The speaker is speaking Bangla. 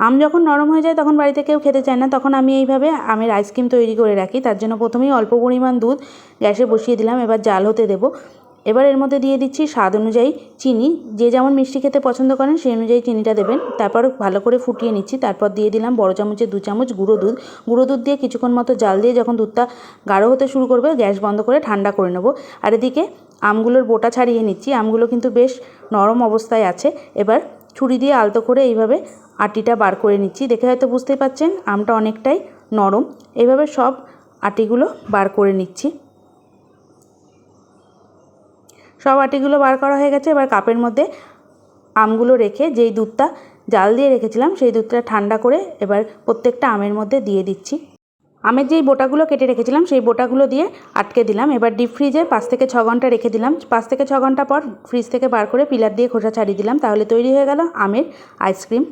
আম যখন নরম হয়ে যায় তখন বাড়িতে কেউ খেতে চায় না, তখন আমি এইভাবে আমের আইসক্রিম তৈরি করে রাখি। তার জন্য প্রথমেই অল্প পরিমাণ দুধ গ্যাসে বসিয়ে দিলাম, এবার জাল হতে দেবো। এবার এর মধ্যে দিয়ে দিচ্ছি স্বাদ অনুযায়ী চিনি, যে যেমন মিষ্টি খেতে পছন্দ করেন সেই অনুযায়ী চিনিটা দেবেন। তারপর ভালো করে ফুটিয়ে নিচ্ছি। তারপর দিয়ে দিলাম বড় চামচে 2 চামচ গুঁড়ো দুধ দিয়ে কিছুক্ষণ মতো জাল দিয়ে যখন দুধটা গাঢ় হতে শুরু করবে গ্যাস বন্ধ করে ঠান্ডা করে নেব। আর এদিকে আমগুলোর বোটা ছাড়িয়ে নিচ্ছি। আমগুলো কিন্তু বেশ নরম অবস্থায় আছে। এবার ছুরি দিয়ে আলতো করে এইভাবে আটিটা বার করে নিচ্ছি। দেখে হয়তো বুঝতেই পারছেন আমটা অনেকটাই নরম। এইভাবে সব আটিগুলো বার করে নিচ্ছি। সব আটিগুলো বার করা হয়ে গেছে। এবার কাপের মধ্যে আমগুলো রেখে যেই দুধটা জাল দিয়ে রেখেছিলাম সেই দুধটা ঠান্ডা করে এবার প্রত্যেকটা আমের মধ্যে দিয়ে দিচ্ছি। আমের যেই বোটাগুলো কেটে রেখেছিলাম সেই বোটাগুলো দিয়ে আটকে দিলাম। এবার ডিপ ফ্রিজে 5 থেকে 6 ঘন্টা রেখে দিলাম। 5 থেকে 6 ঘন্টা পর ফ্রিজ থেকে বার করে পিলার দিয়ে খোসা ছাড়িয়ে দিলাম। তাহলে তৈরি হয়ে গেল আমের আইসক্রিম।